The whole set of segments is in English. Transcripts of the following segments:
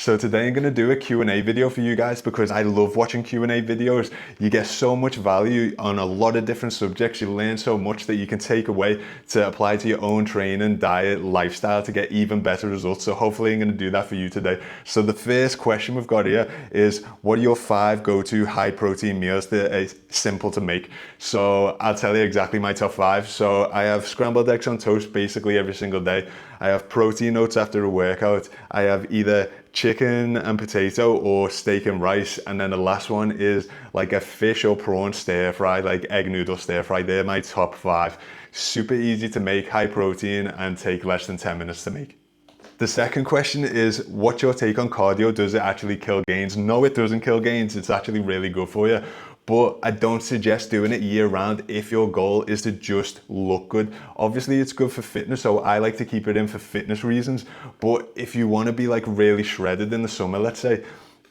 So today I'm going to do a Q&A video for you guys because I love watching Q&A videos. You get so much value on a lot of different subjects. You learn so much that you can take away to apply to your own training, diet, lifestyle to get even better results. So hopefully I'm going to do that for you today. So the first question we've got here is, what are your 5 go-to high protein meals that are simple to make? So I'll tell you exactly my top 5. So I have scrambled eggs on toast basically every single day. I have protein oats after a workout. I have either chicken and potato or steak and rice. And then the last one is like a fish or prawn stir fry, like egg noodle stir fry. They're my top 5. Super easy to make, high protein, and take less than 10 minutes to make. The second question is, what's your take on cardio? Does it actually kill gains? No, it doesn't kill gains. It's actually really good for you. But I don't suggest doing it year round if your goal is to just look good. Obviously it's good for fitness, so I like to keep it in for fitness reasons. But if you want to be like really shredded in the summer, let's say,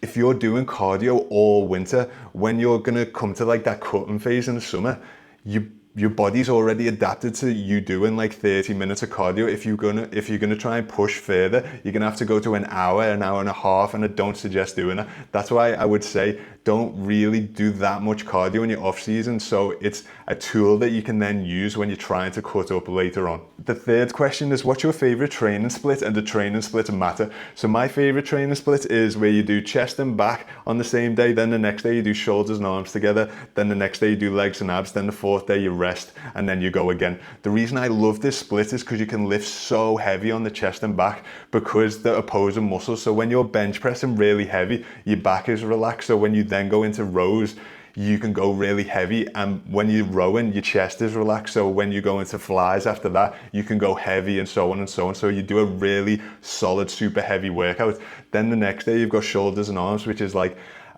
if you're doing cardio all winter, when you're gonna come to like that cutting phase in the summer, your body's already adapted to you doing like 30 minutes of cardio. If you're gonna try and push further, you're gonna have to go to an hour and a half, and I don't suggest doing that. That's why I would say don't really do that much cardio in your off season. So it's a tool that you can then use when you're trying to cut up later on. The third question is, what's your favorite training split? And the training splits matter. So my favorite training split is where you do chest and back on the same day, then the next day you do shoulders and arms together, then the next day you do legs and abs, then the fourth day you rest, and then you go again. The reason I love this split is because you can lift so heavy on the chest and back because the opposing muscles. So when you're bench pressing really heavy, your back is relaxed. So when you then go into rows, you can go really heavy, and when you're rowing, your chest is relaxed. So when you go into flies after that, you can go heavy, and so on and so on. So you do a really solid, super heavy workout. Then the next day you've got shoulders and arms, which is like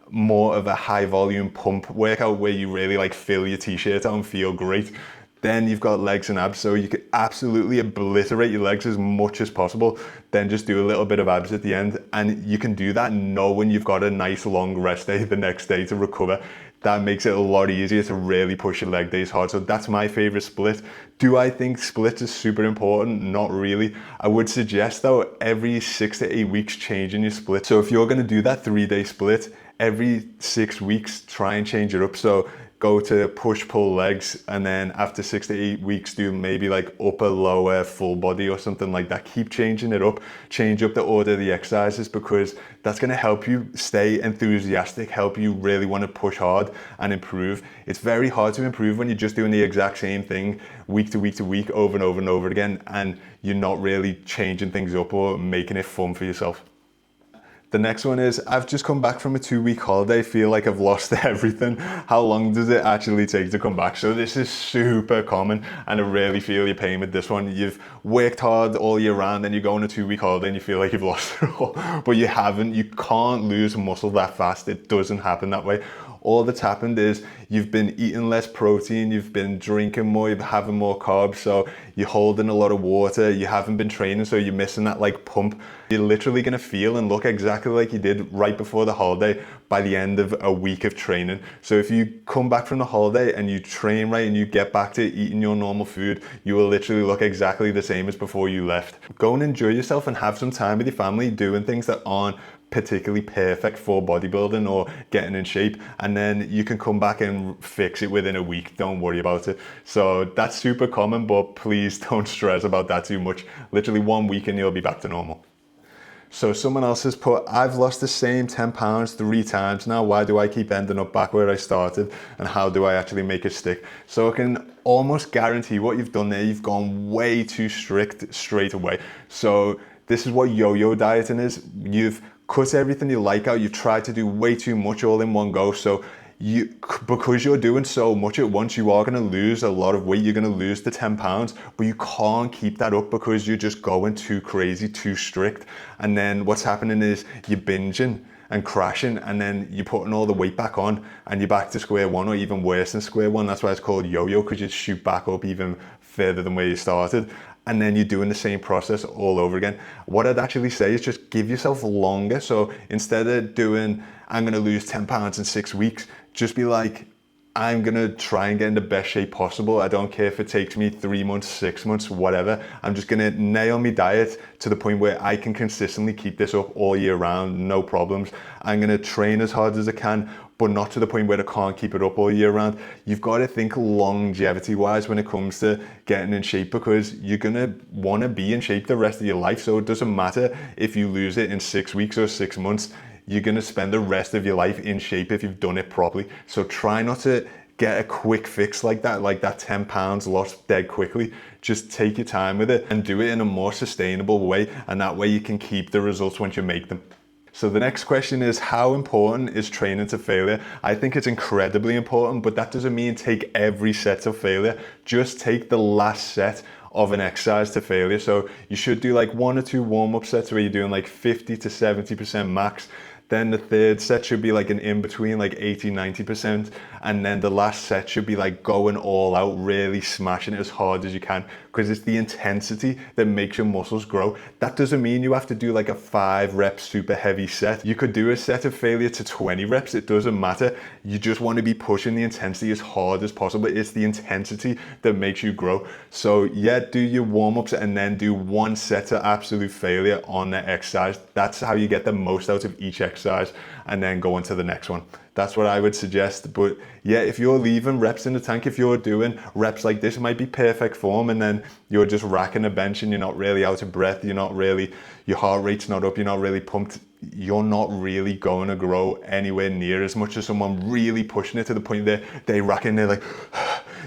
more of a high volume pump workout where you really like fill your t-shirt out and feel great. Then you've got legs and abs, so you can absolutely obliterate your legs as much as possible. Then just do a little bit of abs at the end, and you can do that knowing you've got a nice long rest day the next day to recover. That makes it a lot easier to really push your leg days hard. So that's my favorite split. Do I think splits is super important? Not really. I would suggest though, every 6 to 8 weeks changing your split. So if you're gonna do that 3-day split, every 6 weeks, try and change it up. So go to push pull legs, and then after 6 to 8 weeks do maybe like upper lower full body or something like that. Keep changing it up, change up the order of the exercises, because that's going to help you stay enthusiastic, help you really want to push hard and improve. It's very hard to improve when you're just doing the exact same thing week to week to week over and over and over again, and you're not really changing things up or making it fun for yourself. The next one is, I've just come back from a 2-week holiday, feel like I've lost everything. How long does it actually take to come back? So this is super common, and I really feel your pain with this one. You've worked hard all year round and you go on a 2-week holiday and you feel like you've lost it all, but you haven't. You can't lose muscle that fast. It doesn't happen that way. All that's happened is you've been eating less protein, you've been drinking more, you're having more carbs, so you're holding a lot of water, you haven't been training, so you're missing that like pump. You're literally gonna feel and look exactly like you did right before the holiday by the end of a week of training. So if you come back from the holiday and you train right and you get back to eating your normal food, you will literally look exactly the same as before you left. Go and enjoy yourself and have some time with your family doing things that aren't particularly perfect for bodybuilding or getting in shape, and then you can come back and fix it within a week. Don't worry about it. So that's super common, but please don't stress about that too much. Literally 1 week and you'll be back to normal. So someone else has put, I've lost the same 10 pounds 3 times now. Why do I keep ending up back where I started? And how do I actually make it stick? So I can almost guarantee what you've done there, you've gone way too strict straight away. So this is what yo-yo dieting is. You've cut everything you like out. You've tried to do way too much all in one go. So because you're doing so much at once, you are going to lose a lot of weight. You're going to lose the 10 pounds, but you can't keep that up because you're just going too crazy, too strict. And then what's happening is you're binging and crashing, and then you're putting all the weight back on and you're back to square one, or even worse than square one. That's why it's called yo-yo, because you shoot back up even further than where you started. And then you're doing the same process all over again. What I'd actually say is just give yourself longer. So instead of doing, I'm gonna lose 10 pounds in 6 weeks, just be like, I'm gonna try and get in the best shape possible. I don't care if it takes me 3 months, 6 months, whatever. I'm just gonna nail my diet to the point where I can consistently keep this up all year round, no problems. I'm gonna train as hard as I can, but not to the point where I can't keep it up all year round. You've got to think longevity wise when it comes to getting in shape, because you're gonna wanna be in shape the rest of your life. So it doesn't matter if you lose it in 6 weeks or 6 months. You're gonna spend the rest of your life in shape if you've done it properly. So try not to get a quick fix like that 10 pounds lost dead quickly. Just take your time with it and do it in a more sustainable way. And that way you can keep the results once you make them. So the next question is, how important is training to failure? I think it's incredibly important, but that doesn't mean take every set to failure. Just take the last set of an exercise to failure. So you should do like 1 or 2 warm-up sets where you're doing like 50 to 70% max. Then the third set should be like an in-between, like 80, 90%. And then the last set should be like going all out, really smashing it as hard as you can, because it's the intensity that makes your muscles grow. That doesn't mean you have to do like a 5-rep super heavy set. You could do a set of failure to 20 reps. It doesn't matter. You just want to be pushing the intensity as hard as possible. It's the intensity that makes you grow. So yeah, do your warm-ups and then do 1 set to absolute failure on that exercise. That's how you get the most out of each exercise, and then go on to the next one. That's what I would suggest. But yeah, if you're leaving reps in the tank, if you're doing reps like this, it might be perfect form, and then you're just racking a bench and you're not really out of breath, your heart rate's not up, you're not really pumped, you're not really going to grow anywhere near as much as someone really pushing it to the point that they rack in, they're like,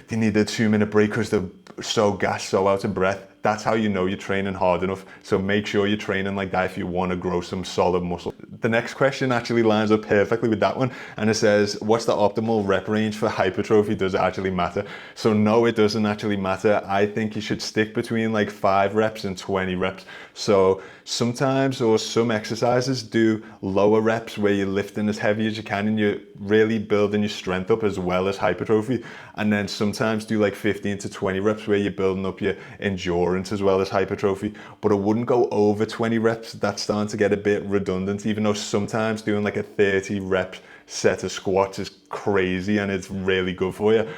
they need a 2-minute break because they're so gassed, so out of breath. That's how you know you're training hard enough. So make sure you're training like that if you want to grow some solid muscle. The next question actually lines up perfectly with that one, and it says, what's the optimal rep range for hypertrophy? Does it actually matter? So no, it doesn't actually matter. I think you should stick between like 5 reps and 20 reps. So sometimes, or some exercises do lower reps where you're lifting as heavy as you can and you're really building your strength up as well as hypertrophy. And then sometimes do like 15 to 20 reps where you're building up your endurance as well as hypertrophy. But I wouldn't go over 20 reps. That's starting to get a bit redundant, even though sometimes doing like a 30 rep set of squats is crazy and it's really good for you.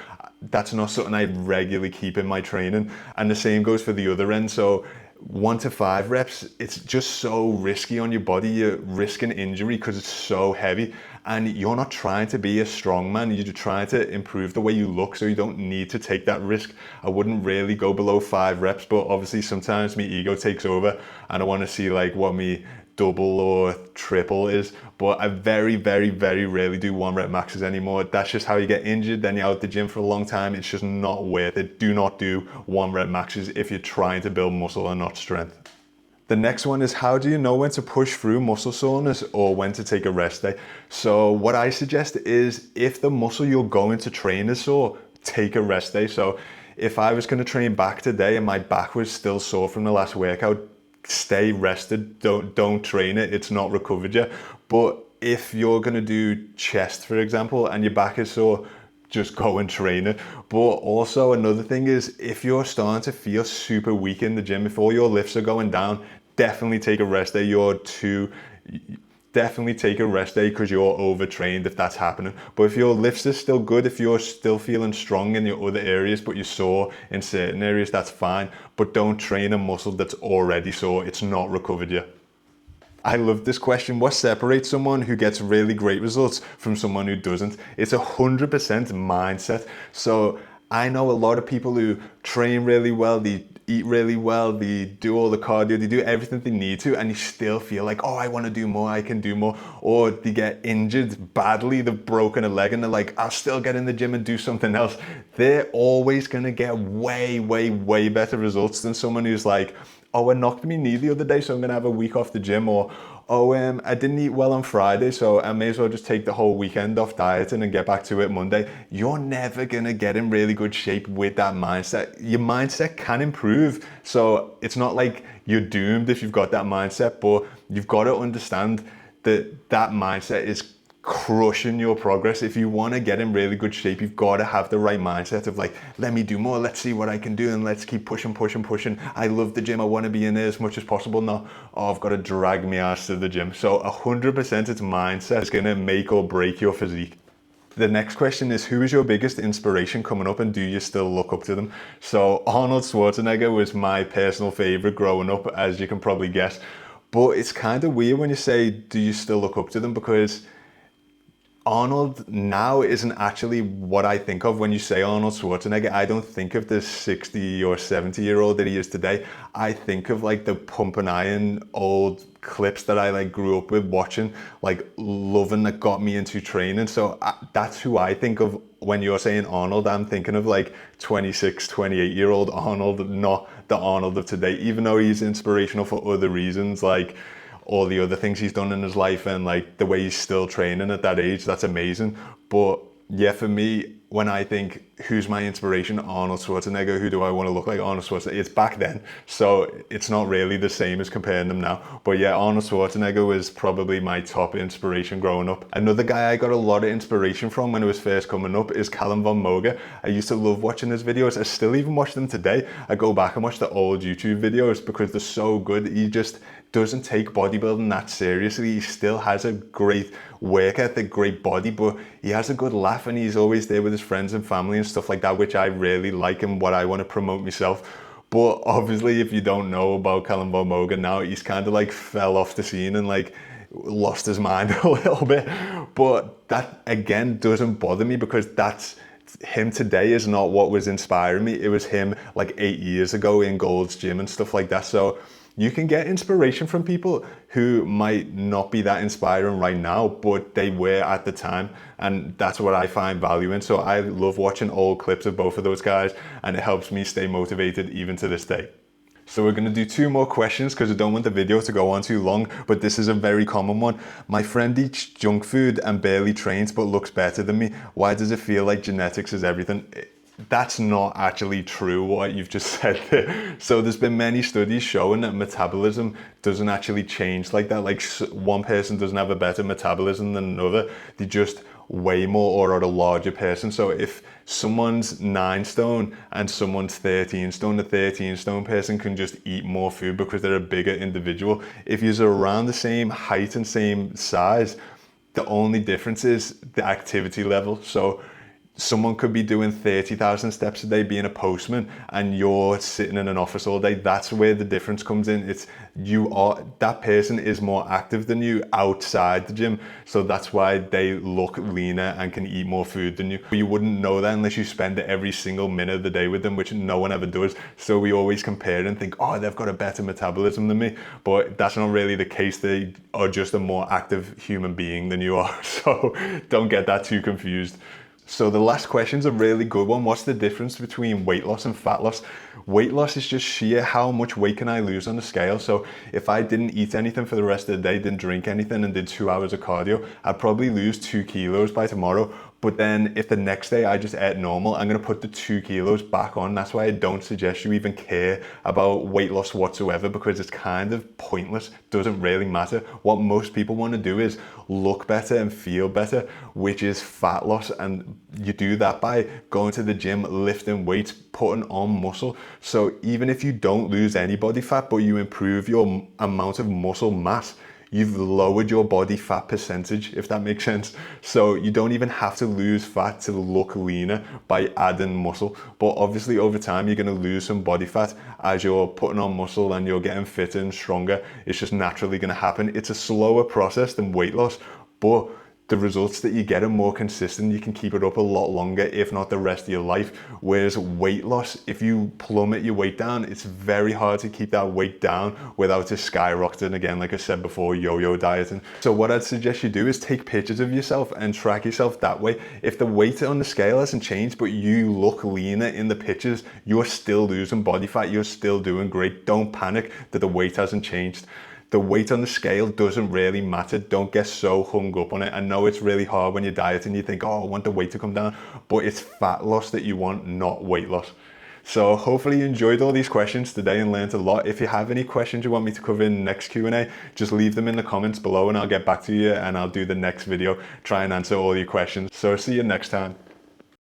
That's not something I regularly keep in my training. And the same goes for the other end. So 1 to 5 reps, it's just so risky on your body. You're risking injury because it's so heavy, and you're not trying to be a strong man. You're trying to improve the way you look, so you don't need to take that risk. I wouldn't really go below 5 reps, but obviously sometimes my ego takes over and I want to see like what me double or triple is, but I very, very, very rarely do 1-rep maxes anymore. That's just how you get injured, then you're out the gym for a long time. It's just not worth it. Do not do 1-rep maxes if you're trying to build muscle and not strength. The next one is, how do you know when to push through muscle soreness or when to take a rest day? So what I suggest is, if the muscle you're going to train is sore, take a rest day. So if I was going to train back today and my back was still sore from the last workout, stay rested, don't train it, it's not recovered yet. But if you're going to do chest, for example, and your back is sore, just go and train it. But also another thing is, if you're starting to feel super weak in the gym, if all your lifts are going down, definitely take a rest day. Definitely take a rest day because you're overtrained if that's happening. But if your lifts are still good, if you're still feeling strong in your other areas but you're sore in certain areas, that's fine. But don't train a muscle that's already sore. It's not recovered yet. I love this question. What separates someone who gets really great results from someone who doesn't? It's 100% mindset. So I know a lot of people who train really well, they eat really well, they do all the cardio, they do everything they need to, and you still feel like, oh, I want to do more, I can do more. Or they get injured badly, they've broken a leg and they're like, I'll still get in the gym and do something else. They're always going to get way, way, way better results than someone who's like, oh, I knocked my knee the other day, so I'm going to have a week off the gym. Or, oh, I didn't eat well on Friday, so I may as well just take the whole weekend off dieting and get back to it Monday. You're never going to get in really good shape with that mindset. Your mindset can improve. So it's not like you're doomed if you've got that mindset, but you've got to understand that that mindset is crushing your progress. If you want to get in really good shape, you've got to have the right mindset of like, let me do more, let's see what I can do, and let's keep pushing. I love the gym, I want to be in there as much as possible. No, oh, I've got to drag my ass to the gym. So 100% it's mindset. It's going to make or break your physique. The next question is, who is your biggest inspiration coming up and do you still look up to them? So Arnold Schwarzenegger was my personal favorite growing up, as you can probably guess. But it's kind of weird when you say, do you still look up to them? Because Arnold now isn't actually what I think of when you say Arnold Schwarzenegger. I don't think of the 60 or 70-year-old that he is today. I think of like the pump and iron old clips that I like grew up with watching, like loving, that got me into training. So that's who I think of when you're saying Arnold. I'm thinking of like 26, 28-year-old Arnold, not the Arnold of today, even though he's inspirational for other reasons, like all the other things he's done in his life and like the way he's still training at that age. That's amazing. But yeah, for me, when I think who's my inspiration, Arnold Schwarzenegger, who do I want to look like? Arnold Schwarzenegger. It's back then, so it's not really the same as comparing them now. But yeah, Arnold Schwarzenegger was probably my top inspiration growing up. Another guy I got a lot of inspiration from when I was first coming up is Callum Von Moger. I used to love watching his videos. I still even watch them today. I go back and watch the old YouTube videos because they're so good. He just doesn't take bodybuilding that seriously. He still has a great work ethic, great body, but he has a good laugh and he's always there with his friends and family and stuff like that, which I really like and what I want to promote myself. But obviously, if you don't know about Callum Von Moger now, he's kind of like fell off the scene and like lost his mind a little bit. But that again doesn't bother me because that's him today is not what was inspiring me. It was him like 8 years ago in Gold's Gym and stuff like that. So you can get inspiration from people who might not be that inspiring right now, but they were at the time. And that's what I find value in. So I love watching old clips of both of those guys and it helps me stay motivated even to this day. So we're gonna do 2 more questions because I don't want the video to go on too long, but this is a very common one. My friend eats junk food and barely trains but looks better than me. Why does it feel like genetics is everything? That's not actually true what you've just said there. So there's been many studies showing that metabolism doesn't actually change like that. Like one person doesn't have a better metabolism than another. They just weigh more or are a larger person. So if someone's 9 stone and someone's 13 stone, the 13 stone person can just eat more food because they're a bigger individual. If you're around the same height and same size, the only difference is the activity level. So someone could be doing 30,000 steps a day being a postman and you're sitting in an office all day. That's where the difference comes in. It's that person is more active than you outside the gym. So that's why they look leaner and can eat more food than you. But you wouldn't know that unless you spend every single minute of the day with them, which no one ever does. So we always compare and think, oh, they've got a better metabolism than me. But that's not really the case. They are just a more active human being than you are. So don't get that too confused. So the last question's a really good one. What's the difference between weight loss and fat loss? Weight loss is just sheer how much weight can I lose on the scale. So if I didn't eat anything for the rest of the day, didn't drink anything and did 2 hours of cardio, I'd probably lose 2 kilos by tomorrow. But then if the next day I just ate normal, I'm gonna put the 2 kilos back on. That's why I don't suggest you even care about weight loss whatsoever because it's kind of pointless, doesn't really matter. What most people wanna do is look better and feel better, which is fat loss. And you do that by going to the gym, lifting weights, putting on muscle. So even if you don't lose any body fat, but you improve your amount of muscle mass, you've lowered your body fat percentage, if that makes sense. So you don't even have to lose fat to look leaner by adding muscle. But obviously over time, you're gonna lose some body fat as you're putting on muscle and you're getting fitter and stronger. It's just naturally gonna happen. It's a slower process than weight loss, but the results that you get are more consistent. You can keep it up a lot longer, if not the rest of your life. Whereas weight loss, if you plummet your weight down, it's very hard to keep that weight down without it skyrocketing again, like I said before, yo-yo dieting. So what I'd suggest you do is take pictures of yourself and track yourself that way. If the weight on the scale hasn't changed, but you look leaner in the pictures, you're still losing body fat, you're still doing great. Don't panic that the weight hasn't changed. The weight on the scale doesn't really matter. Don't get so hung up on it. I know it's really hard when you're dieting, you think, oh, I want the weight to come down, but it's fat loss that you want, not weight loss. So hopefully you enjoyed all these questions today and learned a lot. If you have any questions you want me to cover in the next Q&A, just leave them in the comments below and I'll get back to you and I'll do the next video, try and answer all your questions. So see you next time.